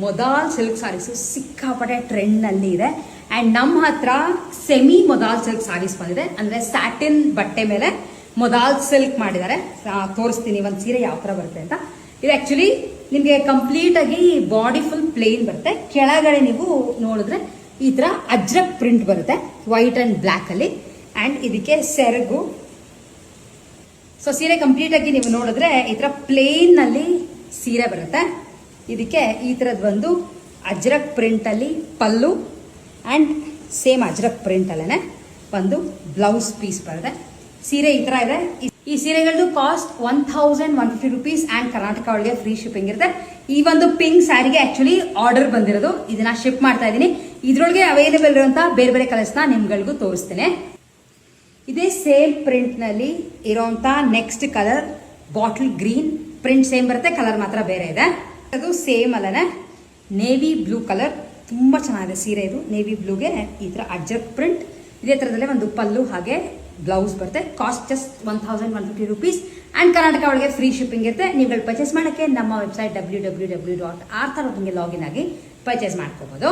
ಮೊದಾಲ್ silk ಸಾರೀಸು ಸಿಕ್ಕಾಪಟ್ಟೆ ಟ್ರೆಂಡ್ನಲ್ಲಿ ಇದೆ. And ನಮ್ಮ ಹತ್ರ ಸೆಮಿ ಮೊದಾಲ್ ಸಿಲ್ಕ್ ಸಾರೀಸ್ ಬಂದಿದೆ, ಅಂದರೆ ಸ್ಯಾಟಿನ್ ಬಟ್ಟೆ ಮೇಲೆ ಮೊದಾಲ್ ಸಿಲ್ಕ್ ಮಾಡಿದ್ದಾರೆ. ತೋರಿಸ್ತೀನಿ ಒಂದು ಸೀರೆ ಯಾವ ಥರ ಬರುತ್ತೆ ಅಂತ. ಇದು ಆ್ಯಕ್ಚುಲಿ ನಿಮಗೆ ಕಂಪ್ಲೀಟಾಗಿ ಬಾಡಿ ಫುಲ್ ಪ್ಲೇನ್ ಬರುತ್ತೆ. ಕೆಳಗಡೆ ನೀವು ನೋಡಿದ್ರೆ ಈ ಥರ ಅಜ್ರಕ್ ಪ್ರಿಂಟ್ ಬರುತ್ತೆ ವೈಟ್ ಆ್ಯಂಡ್ ಬ್ಲ್ಯಾಕಲ್ಲಿ. ಆ್ಯಂಡ್ ಇದಕ್ಕೆ ಸೆರಗು. ಸೊ ಸೀರೆ ಕಂಪ್ಲೀಟಾಗಿ ನೀವು ನೋಡಿದ್ರೆ ಈ ಥರ ಪ್ಲೇನ್ನಲ್ಲಿ ಸೀರೆ ಬರುತ್ತೆ. ಇದಕ್ಕೆ ಈ ಥರದ್ದು ಒಂದು ಅಜ್ರಕ್ ಪ್ರಿಂಟಲ್ಲಿ ಪಲ್ಲು ಆ್ಯಂಡ್ ಸೇಮ್ ಅಜ್ರಕ್ ಪ್ರಿಂಟಲ್ಲೇ ಒಂದು ಬ್ಲೌಸ್ ಪೀಸ್ ಬರುತ್ತೆ. ಸೀರೆ ಈ ಥರ ಇದೆ. ಈ ಸೀರೆಗಳದ್ದು ಕಾಸ್ಟ್ 1150 rupees ಆ್ಯಂಡ್ ಕರ್ನಾಟಕ ಒಳಗೆ ಫ್ರೀ ಶಿಪ್ಪಿಂಗ್ ಇರುತ್ತೆ. ಈ ಒಂದು ಪಿಂಕ್ ಸ್ಯಾರಿಗೆ ಆ್ಯಕ್ಚುಲಿ ಆರ್ಡರ್ ಬಂದಿರೋದು, ಇದನ್ನ ಶಿಪ್ ಮಾಡ್ತಾ ಇದ್ದೀನಿ. ಇದರೊಳಗೆ ಅವೈಲೇಬಲ್ ಇರುವಂಥ ಬೇರೆ ಬೇರೆ ಕಲರ್ಸ್ನ ನಿಮ್ಗಳಿಗೂ ತೋರಿಸ್ತೇನೆ. ಇದೇ ಸೇಮ್ ಪ್ರಿಂಟ್ನಲ್ಲಿ ಇರೋಂಥ next colour bottle green. Print same ಬರುತ್ತೆ, ಕಲರ್ ಮಾತ್ರ ಬೇರೆ ಇದೆ. ಅದು ಸೇಮ್ ಅಲ್ಲನೆ ನೇವಿ ಬ್ಲೂ ಕಲರ್, ತುಂಬ ಚೆನ್ನಾಗಿದೆ ಸೀರೆ ಇದು. ನೇವಿ ಬ್ಲೂಗೆ ಈ ಥರ ಅಜ್ರಕ್ ಪ್ರಿಂಟ್, ಇದೇ ಥರದಲ್ಲೇ ಒಂದು ಪಲ್ಲು ಹಾಗೆ ಬ್ಲೌಸ್ ಬರುತ್ತೆ. Cost just 1150 rupees and Karnataka ಒಳಗೆ ಫ್ರೀ ಶಿಪ್ಪಿಂಗ್ ಇರುತ್ತೆ. ನೀವುಗಳು ಪರ್ಚೇಸ್ ಮಾಡೋಕ್ಕೆ ನಮ್ಮ ವೆಬ್ಸೈಟ್ www.arthar ಲಾಗಿನ್ ಆಗಿ ಪರ್ಚೇಸ್ ಮಾಡ್ಕೋಬೋದು.